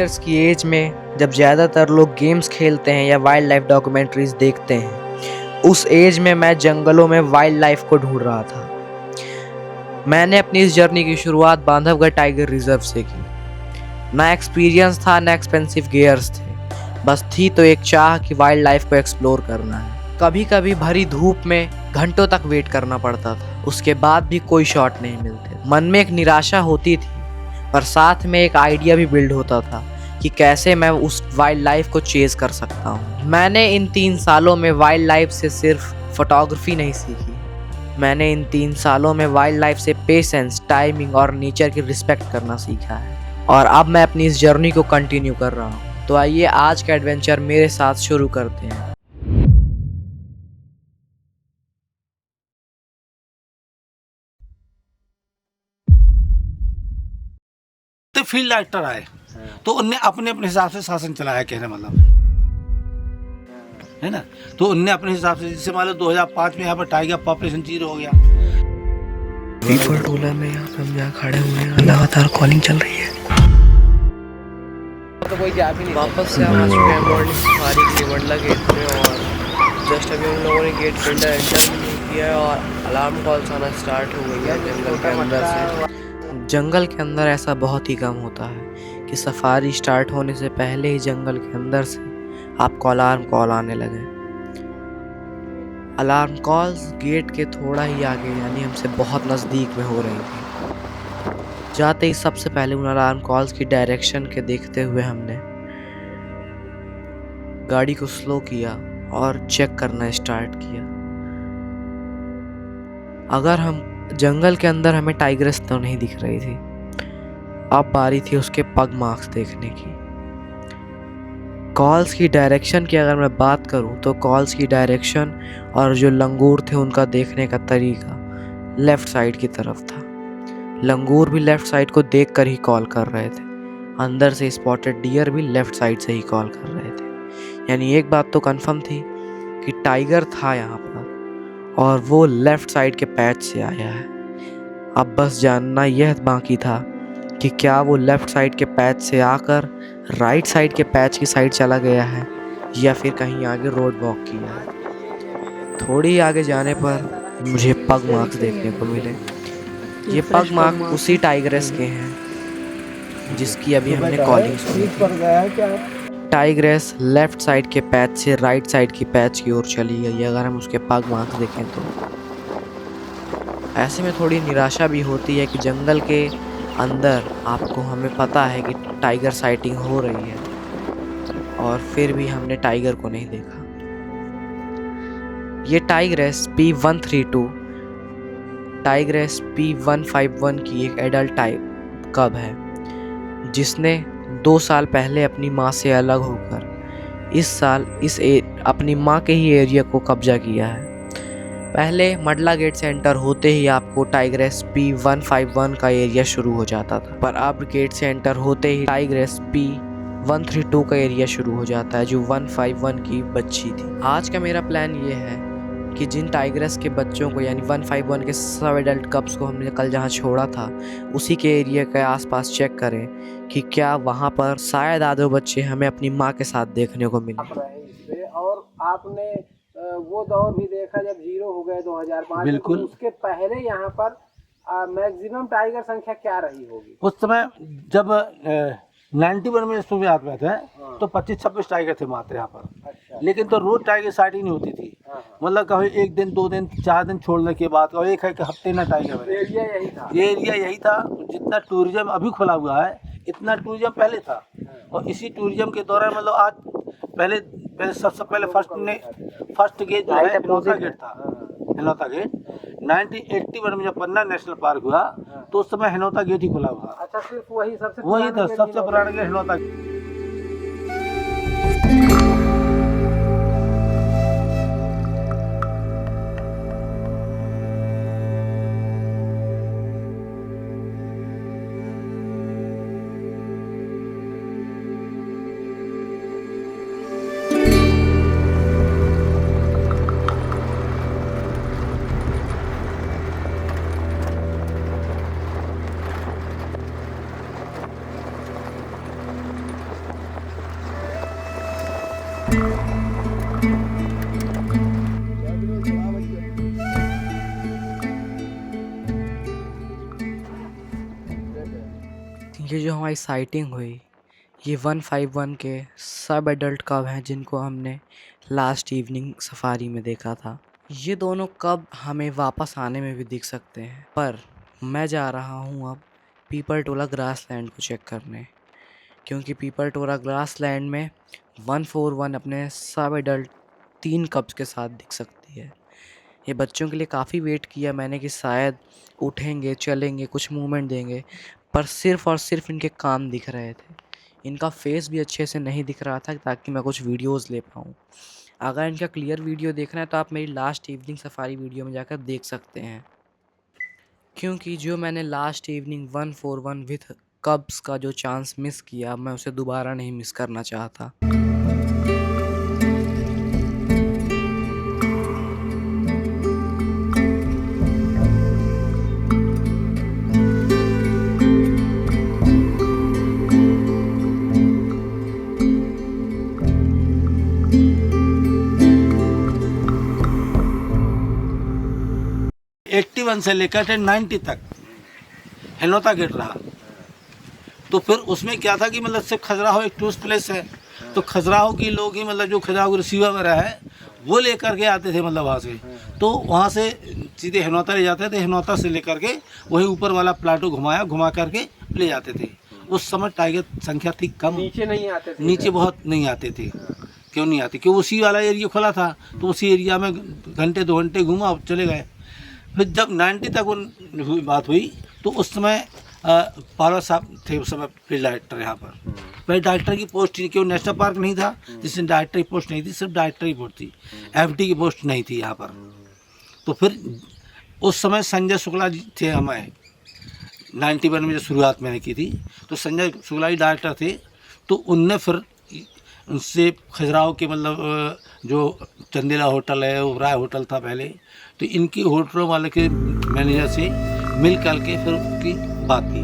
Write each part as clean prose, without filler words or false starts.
Years की as में जब ज़्यादातर लोग गेम्स खेलते हैं या वाइल्ड लाइफ डॉक्यूमेंट्रीज देखते हैं, उस एज में मैं जंगलों में वाइल्ड लाइफ को ढूंढ रहा था। मैंने अपनी इस जर्नी की शुरुआत बांधवगढ़ टाइगर रिजर्व से की। ना एक्सपीरियंस था, ना एक्सपेंसिव गियर्स थे, बस थी तो एक चाह कि वाइल्ड लाइफ को एक्सप्लोर करना है। कभी कभी भरी धूप में घंटों तक वेट करना पड़ता था, उसके बाद भी कोई शॉट नहीं मिलते। मन में एक निराशा होती थी, पर साथ में एक आइडिया भी बिल्ड होता था कि कैसे मैं उस वाइल्ड लाइफ को चेज कर सकता हूँ। मैंने इन 3 सालों में वाइल्ड लाइफ से सिर्फ फोटोग्राफी नहीं सीखी, मैंने इन 3 सालों में वाइल्ड लाइफ से पेशेंस, टाइमिंग और नेचर की रिस्पेक्ट करना सीखा है। और अब मैं अपनी इस जर्नी को कंटिन्यू कर रहा हूँ। तो आइए आज का एडवेंचर मेरे साथ शुरू करते हैं। तो फील्ड डायरेक्टर आए तो उनने अपने अपने हिसाब से शासन चलाया, कहने मतलब है ना। तो उनने अपने हिसाब से, जैसे मान लो 2005 में यहाँ पर टाइगर पॉपुलेशन 0 हो गया। पीपल टोला में यहाँ पे हम यहाँ खड़े हुए हैं, लगातार कॉलिंग चल रही है। तो कोई जा भी नहीं। वापस से हम आ चुके हैं मॉर्निंग सफारी के लिए मंडला गेट में, और जस्ट अभी हम लोगों ने गेट पे एंटर भी नहीं किया है और अलार्म कॉल्स आना स्टार्ट हो गई है जंगल के अंदर से। जंगल के अंदर ऐसा बहुत ही कम होता है कि सफारी स्टार्ट होने से पहले ही जंगल के अंदर से आपको अलार्म कॉल आने लगे। अलार्म कॉल्स गेट के थोड़ा ही आगे, यानी हमसे बहुत नज़दीक में हो रही थी। जाते ही सबसे पहले उन अलार्म कॉल्स की डायरेक्शन के देखते हुए हमने गाड़ी को स्लो किया और चेक करना स्टार्ट किया। अगर हम जंगल के अंदर हमें टाइग्रेस तो नहीं दिख रही थी, अब बारी थी उसके पग मार्क्स देखने की। कॉल्स की डायरेक्शन की अगर मैं बात करूं तो कॉल्स की डायरेक्शन और जो लंगूर थे उनका देखने का तरीका लेफ़्ट साइड की तरफ था। लंगूर भी लेफ़्ट साइड को देखकर ही कॉल कर रहे थे, अंदर से स्पॉटेड डियर भी लेफ़्ट साइड से ही कॉल कर रहे थे। यानी एक बात तो कंफर्म थी कि टाइगर था यहाँ पर और वो लेफ़्ट साइड के पैच से आया है। अब बस जानना यह बाकी था कि क्या वो लेफ़्ट साइड के पैच से आकर राइट साइड के पैच की साइड चला गया है या फिर कहीं आगे रोड वॉक किया है। थोड़ी आगे जाने पर मुझे पग मार्क्स देखने को मिले। ये पग मार्क उसी टाइग्रेस के हैं जिसकी अभी हमने कॉलिंग सुनी थी। टाइग्रेस लेफ़्ट साइड के पैच से राइट साइड की पैच की ओर चली गई अगर हम उसके पग मार्क्स देखें तो। ऐसे में थोड़ी निराशा भी होती है कि जंगल के अंदर आपको हमें पता है कि टाइगर साइटिंग हो रही है और फिर भी हमने टाइगर को नहीं देखा। ये टाइग्रेस P132 टाइग्रेस P151 की एक एडल्ट टाइप कब है, जिसने 2 साल पहले अपनी माँ से अलग होकर इस साल अपनी माँ के ही एरिया को कब्जा किया है। पहले मंडला गेट से एंटर होते ही आपको टाइग्रेस P151 का एरिया शुरू हो जाता था, पर अब गेट से एंटर होते ही टाइग्रेस P132 का एरिया शुरू हो जाता है जो 151 की बच्ची थी। आज का मेरा प्लान ये है कि जिन टाइग्रेस के बच्चों को यानी 151 के सब एडल्ट कप्स को हमने कल जहाँ छोड़ा था उसी के एरिया के आसपास चेक करें कि क्या वहाँ पर शायद आधे बच्चे हमें अपनी माँ के साथ देखने को मिले। और आपने वो दौर भी देखा जब 0 हो गए 2005 में, बिल्कुल। तो उसके पहले यहाँ पर मैक्सिमम टाइगर संख्या क्या रही होगी? उस समय जब 91 में शुरुआत में थे तो 25-26 टाइगर थे मात्र यहाँ पर। अच्छा। लेकिन तो रोज टाइगर साइटिंग नहीं होती थी। मतलब कभी 1 दिन 2 दिन 4 दिन छोड़ने के बाद और एक हफ्ते ना टाइगर बने। एरिया यही था। ये एरिया यही था। जितना टूरिज्म अभी खुला हुआ है इतना टूरिज्म पहले था। और इसी टूरिज्म के दौरान मतलब आज पहले सबसे पहले फर्स्ट गेट जो है हिनौता गेट था। हिनौता गेट 1981 में जब पन्ना नेशनल पार्क हुआ तो उस समय हिनौता गेट ही खुला हुआ। अच्छा, सिर्फ वही था सबसे पुराना गेट हिनौता गेट। हमारी साइटिंग हुई, ये 151 के सब एडल्ट कब हैं जिनको हमने लास्ट इवनिंग सफारी में देखा था। ये दोनों कब हमें वापस आने में भी दिख सकते हैं, पर मैं जा रहा हूँ अब पीपल टोला ग्रासलैंड को चेक करने, क्योंकि पीपल टोला ग्रासलैंड में 141 अपने सब एडल्ट 3 कब्स के साथ दिख सकती है। ये बच्चों के लिए काफ़ी वेट किया मैंने कि शायद उठेंगे, चलेंगे, कुछ मूवमेंट देंगे, पर सिर्फ़ और सिर्फ इनके कान दिख रहे थे। इनका फेस भी अच्छे से नहीं दिख रहा था ताकि मैं कुछ वीडियोस ले पाऊँ। अगर इनका क्लियर वीडियो देखना है तो आप मेरी लास्ट इवनिंग सफारी वीडियो में जाकर देख सकते हैं, क्योंकि जो मैंने लास्ट इवनिंग 141 विथ कब्स का जो चांस मिस किया, मैं उसे दोबारा नहीं मिस करना चाहता। एट्टी वन से लेकर 90 तक हिनौता गेट रहा। तो फिर उसमें क्या था कि मतलब सिर्फ खजुराहो एक टूरिस्ट प्लेस है, तो खजुराहो की लोग ही मतलब जो खजुराहो रिसीवर वगैरह है वो लेकर के आते थे मतलब वहाँ से, तो वहाँ से सीधे हिनौता ले जाते थे। हिनौता से लेकर के वही ऊपर वाला प्लाटो घुमा करके ले जाते थे। उस समय टाइगर संख्या थी कम, नीचे नहीं आते थे, नीचे बहुत नहीं आते थे। क्यों नहीं आते? क्यों उसी वाला एरिया खुला था, तो उसी एरिया में घंटे 2 घंटे घूमा और चले गए। फिर जब 90 तक बात हुई तो उस समय पारवा साहब थे उस समय फील्ड डायरेक्टर यहाँ पर। पहले डायरेक्टर की पोस्ट थी, क्यों नेशनल पार्क नहीं था जिसमें डायरेक्टर की पोस्ट नहीं थी, सिर्फ डायरेक्टर की पोस्ट थी, एफडी की पोस्ट नहीं थी यहाँ पर। तो फिर उस समय संजय शुक्ला जी थे हमें 91 में जो शुरुआत मैंने की थी, तो संजय शुक्ला जी डायरेक्टर थे। तो उनने फिर उनसे खजुराहो के मतलब जो चंदेला होटल है, वो राय होटल था पहले, तो इनकी होटलों वाले के मैनेजर से मिल कर के फिर उनकी बात की।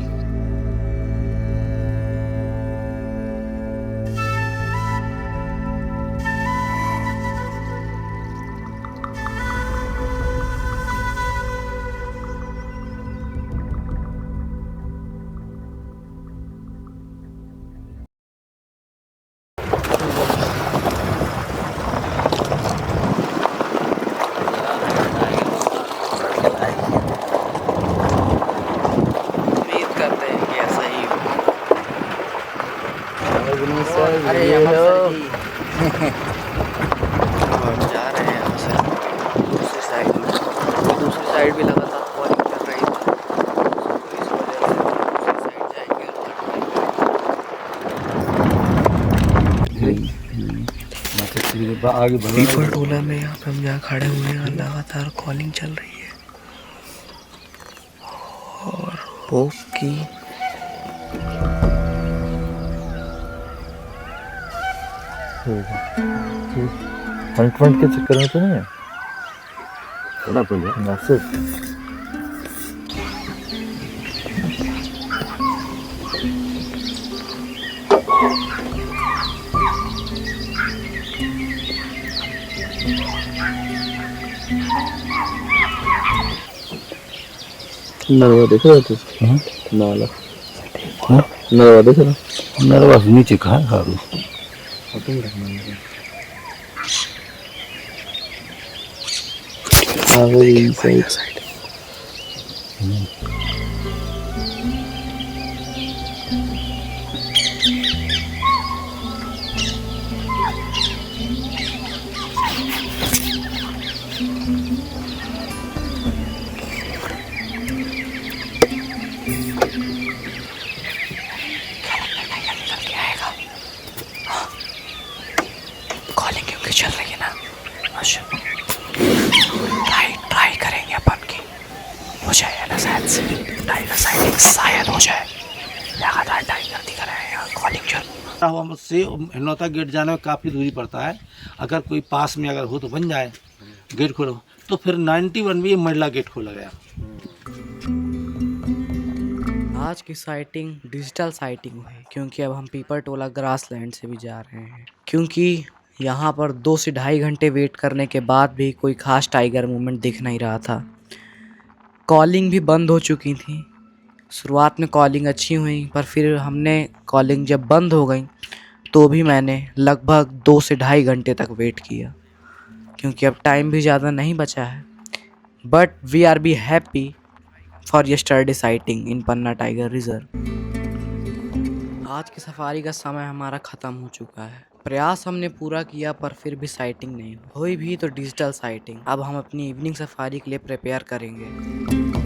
अरे जा रहे हैं यहाँ से दूसरी साइड में, दूसरी साइड भी लगातार कॉलिंग चल रही थी, तो इस वजह से दूसरी साइड जाएंगे। पीपल टोला में यहाँ पे हम जहाँ खड़े हुए हैं लगातार कॉलिंग चल रही है और होप की फ्रंट के चक्कर में तो नहीं है थोड़ा पहले सिर्फ नरवा देख रहा तू? नाला नरवा देख रहा? नरवा नीचे कहाँ है हारू? साइड कॉलिंग क्योंकि चल रही है ना, अच्छा ट्राई करेंगे अपन की हो जाए ना, शायद से टाइगर साइटिंग शायद हो जाए। लगातार टाइगर दिख रहे हैं, कॉलिंग चल हुआ मुझसे हिनौता गेट जाने में काफ़ी दूरी पड़ता है। अगर कोई पास में अगर हो तो बन जाए गेट खोलो, तो फिर 91 में ये मंडला गेट खोला गया। आज की साइटिंग डिजिटल साइटिंग हुई, क्योंकि अब हम पीपल टोला ग्रासलैंड से भी जा रहे हैं, क्योंकि यहाँ पर 2 से ढाई घंटे वेट करने के बाद भी कोई खास टाइगर मूवमेंट दिख नहीं रहा था। कॉलिंग भी बंद हो चुकी थी, शुरुआत में कॉलिंग अच्छी हुई, पर फिर हमने कॉलिंग जब बंद हो गई तो भी मैंने लगभग 2 से ढाई घंटे तक वेट किया, क्योंकि अब टाइम भी ज़्यादा नहीं बचा है। But we are be happy for yesterday sighting in Panna tiger reserve. आज की सफारी का समय हमारा ख़त्म हो चुका है। प्रयास हमने पूरा किया, पर फिर भी साइटिंग नहीं हुई भी तो डिजिटल साइटिंग। अब हम अपनी इवनिंग सफारी के लिए प्रिपेयर करेंगे।